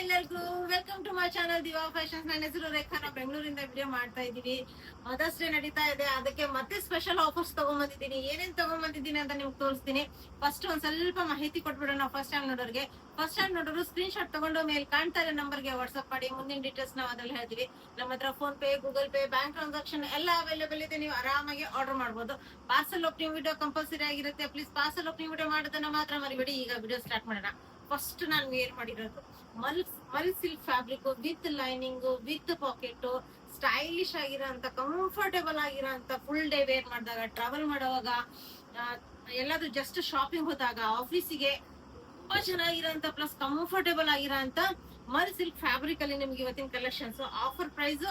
ಎಲ್ಲರಿಗೂ welcome to my channel Diva Fashions. ನನ್ನ ಹೆಸರು ರೇಖಾ. ನಾವು ಬೆಂಗಳೂರಿಂದ ವಿಡಿಯೋ ಮಾಡ್ತಾ ಇದೀವಿ. ಮದರ್ಸ್ ಡೇ ನಡೀತಾ ಇದೆ, ಅದಕ್ಕೆ ಮತ್ತೆ ಸ್ಪೆಷಲ್ ಆಫರ್ಸ್ ತಗೊಂಡ್ಬಂದಿದ್ದೀನಿ. ಏನೇನ್ ತಗೊಂಡ್ಬಂದಿದ್ದೀನಿ ಅಂತ ನಿಮ್ಗೆ ತೋರಿಸ್ತೀನಿ. ಫಸ್ಟ್ ಒಂದ್ ಸ್ವಲ್ಪ ಮಾಹಿತಿ ಕೊಟ್ಬಿಡೋಣ ಫಸ್ಟ್ ಟೈಮ್ ನೋಡೋರಿಗೆ. ಫಸ್ಟ್ ಟೈಮ್ ನೋಡೋರು ಸ್ಕ್ರೀನ್ ಶಾಟ್ ತಗೊಂಡು ಮೇಲೆ ಕಾಣ್ತಾ ಇರೋ ನಂಬರ್ಗೆ ವಾಟ್ಸ್ಆಪ್ ಮಾಡಿ. ಮುಂದಿನ ಡೀಟೇಲ್ಸ್ ನಾವು ಅದ್ರಲ್ಲಿ ಹೇಳ್ತೀವಿ. ನಮ್ಮ ಹತ್ರ PhonePe, Google Pay, bank transaction ಎಲ್ಲ ಅವೈಲೇಬಲ್ ಇದೆ. ನೀವು ಆರಾಮಾಗಿ ಆರ್ಡರ್ ಮಾಡಬಹುದು. ಪಾರ್ಸಲ್ ಓಪನಿಂಗ್ ವಿಡಿಯೋ ಕಂಪಲ್ಸರಿ ಆಗಿರುತ್ತೆ. ಪ್ಲೀಸ್ ಪಾರ್ಸಲ್ ಓಪನಿಂಗ್ ವಿಡಿಯೋ ಮಾಡೋದನ್ನ ಮಾತ್ರ ಮರಿಬೇಡಿ. ಈಗ ವಿಡಿಯೋ ಸ್ಟಾರ್ಟ್ ಮಾಡೋಣ. ಫಸ್ಟ್ ನಾನು ವೇರ್ ಮಾಡಿರೋದು ಮಲ್ silk fabric with lining with pocket, stylish ಆಗಿರೋಂತ, ಕಂಫರ್ಟೇಬಲ್ ಆಗಿರೋಂತ, ಫುಲ್ ಡೇ ವೇರ್ ಮಾಡಿದಾಗ, ಟ್ರಾವೆಲ್ ಮಾಡುವಾಗ, ಎಲ್ಲಾದ್ರೂ ಜಸ್ಟ್ ಶಾಪಿಂಗ್ ಹೋದಾಗ, ಆಫೀಸಿಗೆ ತುಂಬಾ ಚೆನ್ನಾಗಿರೋಂತ ಪ್ಲಸ್ ಕಂಫರ್ಟೇಬಲ್ ಆಗಿರೋಂತ ಮಲ್ ಸಿಲ್ಕ್ ಫ್ಯಾಬ್ರಿಕ್ ಅಲ್ಲಿ ನಿಮ್ಗೆ ಇವತ್ತಿನ ಕಲೆಕ್ಷನ್ಸ್. ಆಫರ್ ಪ್ರೈಸ್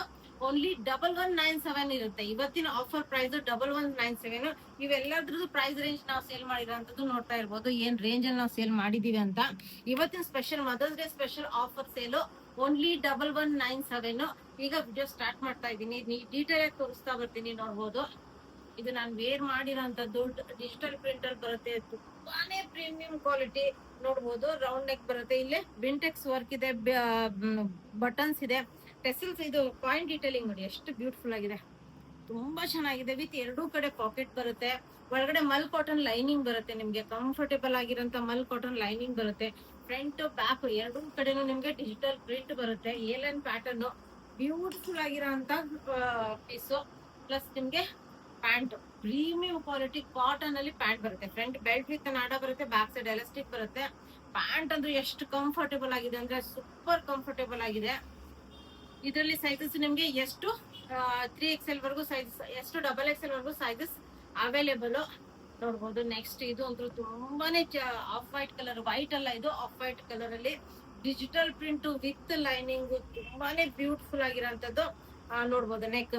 ಓನ್ಲಿ 1197 ಇರುತ್ತೆ. ಇವತ್ತಿನ ಆಫರ್ ಪ್ರೈಸ್ 1197. ಇವೆಲ್ಲದ್ರದ್ದು ಪ್ರೈಸ್ ರೇಂಜ್ ನಾವು ಸೇಲ್ ಮಾಡಿರೋಂಥದ್ದು ನೋಡ್ತಾ ಇರ್ಬೋದು, ಏನ್ ರೇಂಜ್ ಅಲ್ಲಿ ನಾವು ಸೇಲ್ ಮಾಡಿದೀವಿ ಅಂತ. ಇವತ್ತಿನ special mother's day special offer sale only 1197. ಈಗ ವಿಡಿಯೋ ಸ್ಟಾರ್ಟ್ ಮಾಡ್ತಾ ಇದ್ದೀನಿ. ಡೀಟೇಲ್ ಆಗಿ ತೋರಿಸ್ತಾ ಬರ್ತೀನಿ, ನೋಡ್ಬೋದು. ಇದು ನಾನು ವೇರ್ ಮಾಡಿರೋಂಥದ್ದು ಡಿಜಿಟಲ್ ಪ್ರಿಂಟರ್ ಬರುತ್ತೆ, ತುಂಬಾನೇ ಪ್ರೀಮಿಯಂ ಕ್ವಾಲಿಟಿ. ನೋಡ್ಬೋದು, ರೌಂಡ್ ನೆಕ್ ಬರುತ್ತೆ. ಇಲ್ಲಿ ಬಿಂಟೆಕ್ಸ್ ವರ್ಕ್ ಇದೆ, ಬಟನ್ಸ್ ಇದೆ, ಟೆಸಲ್ಸ್. ಇದು ಪಾಯಿಂಟ್ ಡೀಟೇಲಿಂಗ್ ನೋಡಿ ಎಷ್ಟು ಬ್ಯೂಟಿಫುಲ್ ಆಗಿದೆ, ತುಂಬಾ ಚೆನ್ನಾಗಿದೆ. ವಿತ್ ಎರಡೂ ಕಡೆ ಪಾಕೆಟ್ ಬರುತ್ತೆ. ಒಳಗಡೆ ಮಲ್ ಕಾಟನ್ ಲೈನಿಂಗ್ ಬರುತ್ತೆ. ನಿಮ್ಗೆ ಕಂಫರ್ಟೇಬಲ್ ಆಗಿರೋಂತ ಮಲ್ ಕಾಟನ್ ಲೈನಿಂಗ್ ಬರುತ್ತೆ. ಫ್ರಂಟ್ ಬ್ಯಾಕ್ ಎರಡೂ ಕಡೆನೂ ನಿಮ್ಗೆ ಡಿಜಿಟಲ್ ಪ್ರಿಂಟ್ ಬರುತ್ತೆ. A line pattern beautiful ಆಗಿರೋಂತ piece. Plus ನಿಮ್ಗೆ ಪ್ಯಾಂಟ್ ಪ್ರೀಮಿಯಂ ಕ್ವಾಲಿಟಿ ಕಾಟನ್ ಅಲ್ಲಿ ಪ್ಯಾಂಟ್ ಬರುತ್ತೆ. ಫ್ರಂಟ್ ಬೆಲ್ಟ್ ವಿತ್ ನಾಡ ಬರುತ್ತೆ, ಬ್ಯಾಕ್ ಸೈಡ್ ಎಲಾಸ್ಟಿಕ್ ಬರುತ್ತೆ. ಪ್ಯಾಂಟ್ ಅಂದ್ರೆ ಎಷ್ಟು ಕಂಫರ್ಟೇಬಲ್ ಆಗಿದೆ ಅಂದ್ರೆ ಸೂಪರ್ ಕಂಫರ್ಟೇಬಲ್ ಆಗಿದೆ. ಇದರಲ್ಲಿ ಸೈಜಸ್ ನಿಮ್ಗೆ ಎಷ್ಟು 3XL ವರ್ಗು ಸೈಜಸ್, ಎಷ್ಟು XXL ವರ್ಗು ಸೈಜಸ್ ಅವೈಲೇಬಲ್. ನೋಡ್ಬೋದು. ನೆಕ್ಸ್ಟ್ ಇದು ಅಂತೂ ತುಂಬಾನೇ ಆಫ್ ವೈಟ್ ಕಲರ್, ವೈಟ್ ಅಲ್ಲ ಇದು ಆಫ್ ವೈಟ್ ಕಲರ್ ಅಲ್ಲಿ ಡಿಜಿಟಲ್ ಪ್ರಿಂಟ್ ವಿತ್ ಲೈನಿಂಗ್, ತುಂಬಾನೇ ಬ್ಯೂಟಿಫುಲ್ ಆಗಿರೋಂಥದ್ದು. ನೋಡ್ಬೋದು. ನೆಕ್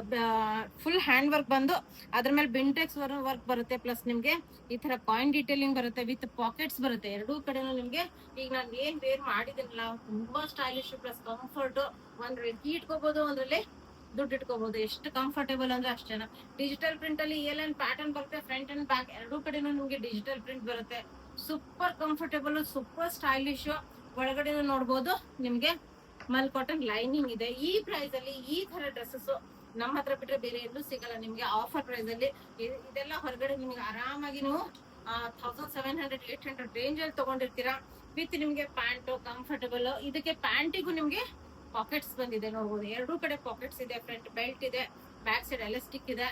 ಫುಲ್ ಹ್ಯಾಂಡ್ ವರ್ಕ್ ಬಂದು ಅದ್ರ ಮೇಲೆ ಬಿಂಟೆಕ್ಸ್ ವರ್ಕ್ ಬರುತ್ತೆ. ಪ್ಲಸ್ ನಿಮ್ಗೆ ಈ ತರ ಪಾಯಿಂಟ್ ಡೀಟೇಲಿಂಗ್ ಬರುತ್ತೆ, ವಿತ್ ಪಾಕೆಟ್ಸ್ ಬರುತ್ತೆ ಎರಡೂ ಕಡೆನೂ ನಿಮ್ಗೆ. ಈಗ ನಾನು ಏನ್ ವೇರ್ ಮಾಡಿದಿನಲ್ಲ, ತುಂಬಾ ಸ್ಟೈಲಿಶ್ ಪ್ಲಸ್ ಕಂಫರ್ಟ್. ಒಂದ್ರಲ್ಲಿ ಕೀ ಇಟ್ಕೋಬಹುದು, ಒಂದ್ರಲ್ಲಿ ದುಡ್ಡು ಇಟ್ಕೋಬಹುದು. ಎಷ್ಟು ಕಂಫರ್ಟೇಬಲ್ ಅಂದ್ರೆ ಅಷ್ಟು ಜನ. ಡಿಜಿಟಲ್ ಪ್ರಿಂಟ್ ಅಲ್ಲಿ ಏಲನ್ ಪ್ಯಾಟರ್ನ್ ಬರುತ್ತೆ. ಫ್ರಂಟ್ ಅಂಡ್ ಬ್ಯಾಕ್ ಎರಡೂ ಕಡೆನೂ ನಿಮ್ಗೆ ಡಿಜಿಟಲ್ ಪ್ರಿಂಟ್ ಬರುತ್ತೆ. Super comfortable, super stylish. ಒಳಗಡೆ ನೋಡ್ಬೋದು ನಿಮ್ಗೆ ಮಲ್ ಕಾಟನ್ ಲೈನಿಂಗ್ ಇದೆ. ಈ ಪ್ರೈಸ್ ಅಲ್ಲಿ ಈ ತರ ಡ್ರೆಸ್ಸಸ್ ನಮ್ಮ ಹತ್ರ ಬಿಟ್ರೆ ಬೇರೆ ಎಲ್ಲೂ ಸಿಗಲ್ಲ ನಿಮ್ಗೆ ಆಫರ್ ಪ್ರೈಸ್ ಅಲ್ಲಿ. ಇದೆಲ್ಲ ಹೊರಗಡೆ ನಿಮ್ಗೆ ಆರಾಮಾಗಿ ನೀವು 1700 800 ರೇಂಜ್ ಅಲ್ಲಿ ತಗೊಂಡಿರ್ತೀರಾ. ವಿತ್ ನಿಮ್ಗೆ ಪ್ಯಾಂಟ್ ಕಂಫರ್ಟೇಬಲ್. ಇದಕ್ಕೆ ಪ್ಯಾಂಟಿಗೂ ನಿಮ್ಗೆ ಪಾಕೆಟ್ಸ್ ಬಂದಿದೆ, ನೋಡ್ಬೋದು. ಎರಡೂ ಕಡೆ ಪಾಕೆಟ್ಸ್ ಇದೆ, ಫ್ರಂಟ್ ಬೆಲ್ಟ್ ಇದೆ, ಬ್ಯಾಕ್ ಸೈಡ್ ಎಲಾಸ್ಟಿಕ್ ಇದೆ.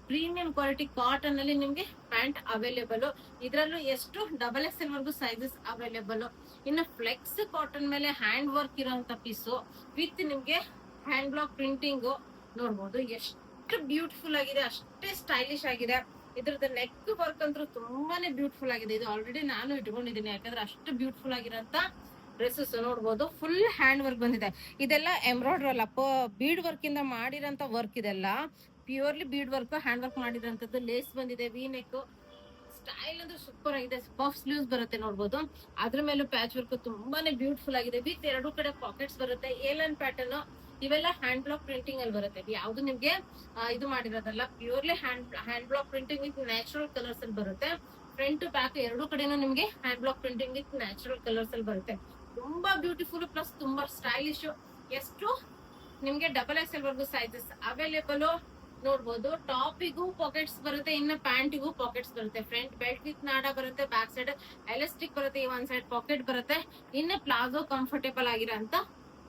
ಪ್ರೀಮಿಯಂ ಕ್ವಾಲಿಟಿ ಕಾಟನ್ ಅಲ್ಲಿ ನಿಮ್ಗೆ ಪ್ಯಾಂಟ್ ಅವೈಲೇಬಲ್. ಇದ್ರಲ್ಲೂ ಎಷ್ಟು XXL ವರ್ಗು ಸೈಜಸ್ ಅವೈಲೇಬಲ್. ಇನ್ನು ಫ್ಲೆಕ್ಸ್ ಕಾಟನ್ ಮೇಲೆ ಹ್ಯಾಂಡ್ ವರ್ಕ್ ಇರೋಂತ ಪೀಸು ವಿತ್ ನಿಮ್ಗೆ ಹ್ಯಾಂಡ್ ಬ್ಲಾಕ್ ಪ್ರಿಂಟಿಂಗ್. ನೋಡ್ಬೋದು ಎಷ್ಟು ಬ್ಯೂಟಿಫುಲ್ ಆಗಿದೆ, ಅಷ್ಟೇ ಸ್ಟೈಲಿಶ್ ಆಗಿದೆ. ಇದ್ರದ್ದು ನೆಕ್ ವರ್ಕ್ ಅಂತೂ ತುಂಬಾನೇ ಬ್ಯೂಟಿಫುಲ್ ಆಗಿದೆ. ಇದು ಆಲ್ರೆಡಿ ನಾನು ಇಟ್ಕೊಂಡಿದ್ದೀನಿ, ಯಾಕಂದ್ರೆ ಅಷ್ಟು ಬ್ಯೂಟಿಫುಲ್ ಆಗಿರೋಂತ ಡ್ರೆಸ್ಸಸ್. ನೋಡ್ಬೋದು, ಫುಲ್ ಹ್ಯಾಂಡ್ ವರ್ಕ್ ಬಂದಿದೆ. ಇದೆಲ್ಲ ಎಂಬ್ರಾಯ್ಡ್ರಿ ಅಲ್ಲ, ಬೀಡ್ ವರ್ಕ್ ಇಂದ ಮಾಡಿರೋಂತ ವರ್ಕ್. ಇದೆಲ್ಲ purely bead work, hand work ಮಾಡಿರೋಂಥದ್ದು. ಲೇಸ್ ಬಂದಿದೆ, ವಿ ನೆಕ್. ಸ್ಟೈಲ್ ಅಂದ್ರೆ ಸೂಪರ್ ಆಗಿದೆ. ಪಫ್ ಸ್ಲೀವ್ಸ್ ಬರುತ್ತೆ, ನೋಡ್ಬೋದು. ಅದ್ರ ಮೇಲೂ ಪ್ಯಾಚ್ ವರ್ಕ್ ತುಂಬಾನೇ ಬ್ಯೂಟಿಫುಲ್ ಆಗಿದೆ. ವಿತ್ ಎರಡೂ ಕಡೆ ಪಾಕೆಟ್ಸ್ ಬರುತ್ತೆ. A line pattern. ಇವೆಲ್ಲ ಹ್ಯಾಂಡ್ ಬ್ಲಾಕ್ ಪ್ರಿಂಟಿಂಗ್ ಅಲ್ಲಿ ಬರುತ್ತೆ. ಯಾವ್ದು ನಿಮ್ಗೆ ಇದು ಮಾಡಿರೋದಲ್ಲ, purely hand block printing with natural colours ಅಲ್ಲಿ ಬರುತ್ತೆ. ಫ್ರಂಟ್ ಬ್ಯಾಕ್ ಎರಡೂ ಕಡೆನೂ ನಿಮ್ಗೆ hand block printing with natural colours ಅಲ್ಲಿ ಬರುತ್ತೆ. ತುಂಬಾ ಬ್ಯೂಟಿಫುಲ್ ಪ್ಲಸ್ ತುಂಬಾ ಸ್ಟೈಲಿಶ್. ಎಷ್ಟು ನಿಮ್ಗೆ XXL ವರ್ಗು ಸೈಜಸ್ ಅವೈಲೇಬಲ್. ನೋಡ್ಬೋದು. ಟಾಪಿಗೂ ಪಾಕೆಟ್ಸ್ ಬರುತ್ತೆ, ಇನ್ನು ಪ್ಯಾಂಟಿಗೂ ಪಾಕೆಟ್ಸ್ ಬರುತ್ತೆ. ಫ್ರಂಟ್ ಬೆಲ್ಟ್ ವಿತ್ ನಾಡ ಬರುತ್ತೆ, ಬ್ಯಾಕ್ ಸೈಡ್ ಎಲಾಸ್ಟಿಕ್ ಬರುತ್ತೆ, ಒಂದ್ ಸೈಡ್ ಪಾಕೆಟ್ ಬರುತ್ತೆ. ಇನ್ನು ಪ್ಲಾಜೋ ಕಂಫರ್ಟೇಬಲ್ ಆಗಿರೋಂತ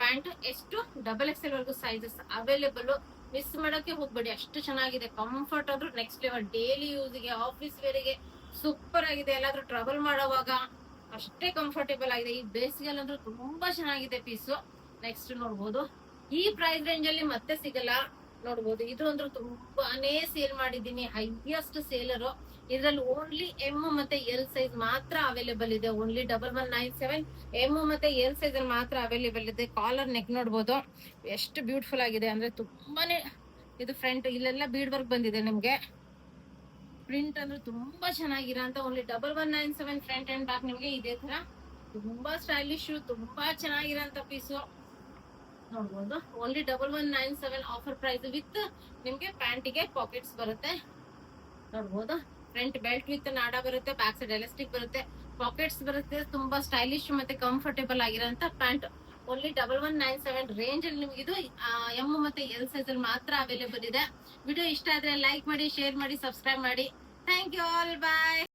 ಪ್ಯಾಂಟ್. ಎಷ್ಟು XXL ವರ್ಗು ಸೈಜಸ್ ಅವೈಲೇಬಲ್. ಮಿಸ್ ಮಾಡಕ್ಕೆ ಹೋಗ್ಬೇಡಿ, ಅಷ್ಟು ಚೆನ್ನಾಗಿದೆ. ಕಂಫರ್ಟ್ ಆದ್ರೂ ನೆಕ್ಸ್ಟ್ ಲೆವೆಲ್. ಡೈಲಿ ಯೂಸ್ಗೆ, ಆಫೀಸ್ ವೇರಿಗೆ ಸೂಪರ್ ಆಗಿದೆ. ಎಲ್ಲಾದ್ರೂ ಟ್ರಾವೆಲ್ ಮಾಡೋವಾಗ ಅಷ್ಟೇ ಕಂಫರ್ಟೇಬಲ್ ಆಗಿದೆ. ಈ ಬೇಸಿಗೆಲ್ ಅಂದ್ರೆ ತುಂಬಾ ಚೆನ್ನಾಗಿದೆ ಪೀಸು. ನೆಕ್ಸ್ಟ್ ನೋಡ್ಬೋದು, ಈ ಪ್ರೈಸ್ ರೇಂಜ್ ಅಲ್ಲಿ ಮತ್ತೆ ಸಿಗಲ್ಲ. ನೋಡ್ಬೋದು, ಇದು ಅಂದ್ರೆ ತುಂಬಾನೇ ಸೇಲ್ ಮಾಡಿದ್ದೀನಿ, ಹೈಯೆಸ್ಟ್ ಸೇಲರ್. ಇದ್ರಲ್ಲಿ ಓನ್ಲಿ ಎಮ್ ಮತ್ತೆ ಎಲ್ ಸೈಜ್ ಮಾತ್ರ ಅವೈಲೇಬಲ್ ಇದೆ. ಓನ್ಲಿ 1197 ಎಮ್ ಮತ್ತೆ ಎಲ್ ಸೈಜ್ ಅಲ್ಲಿ ಮಾತ್ರ ಅವೈಲೇಬಲ್ ಇದೆ. ಕಾಲರ್ ನೆಕ್ ನೋಡ್ಬೋದು ಎಷ್ಟು ಬ್ಯೂಟಿಫುಲ್ ಆಗಿದೆ ಅಂದ್ರೆ ತುಂಬಾನೇ. ಇದು ಫ್ರಂಟ್ ಇಲ್ಲೆಲ್ಲ ಬೀಡ್ ವರ್ಕ್ ಬಂದಿದೆ ನಿಮ್ಗೆ. ಪ್ರಿಂಟ್ ಅಂದ್ರೆ ತುಂಬಾ ಚೆನ್ನಾಗಿರೋ ಅಂತ. ಓನ್ಲಿ 1197 ಫ್ರಂಟ್ ಅಂಡ್ ಬ್ಯಾಕ್ ನಿಮ್ಗೆ ಇದೇ ತರ ತುಂಬಾ ಸ್ಟೈಲಿಶ್, ತುಂಬಾ ಚೆನ್ನಾಗಿರೋಂತ ಪೀಸು. ನೋಡ್ಬೋದು. ಓನ್ಲಿ 1197 ಆಫರ್ ಪ್ರೈಸ್ ವಿತ್ ನಿಮ್ಗೆ ಪ್ಯಾಂಟಿಗೆ ಪಾಕೆಟ್ಸ್ ಬರುತ್ತೆ. ನೋಡ್ಬೋದು. ಫ್ರಂಟ್ ಬೆಲ್ಟ್ ವಿತ್ ನಾಡ ಬರುತ್ತೆ, ಬ್ಯಾಕ್ ಸೈಡ್ ಎಲಾಸ್ಟಿಕ್ ಬರುತ್ತೆ, ಪಾಕೆಟ್ಸ್ ಬರುತ್ತೆ. ತುಂಬಾ ಸ್ಟೈಲಿಶ್ ಮತ್ತೆ ಕಂಫರ್ಟೇಬಲ್ ಆಗಿರೋಂತ ಪ್ಯಾಂಟ್. ಓನ್ಲಿ 1197 ರೇಂಜ್ ಅಲ್ಲಿ ನಿಮ್ಗೆ ಇದು ಎಂ ಮತ್ತೆ ಎಲ್ ಸೈಜ್ ಅಲ್ಲಿ ಮಾತ್ರ ಅವೈಲೇಬಲ್ ಇದೆ. ವಿಡಿಯೋ ಇಷ್ಟ ಆದ್ರೆ ಲೈಕ್ ಮಾಡಿ, ಶೇರ್ ಮಾಡಿ, ಸಬ್ಸ್ಕ್ರೈಬ್ ಮಾಡಿ. Thank you all, bye.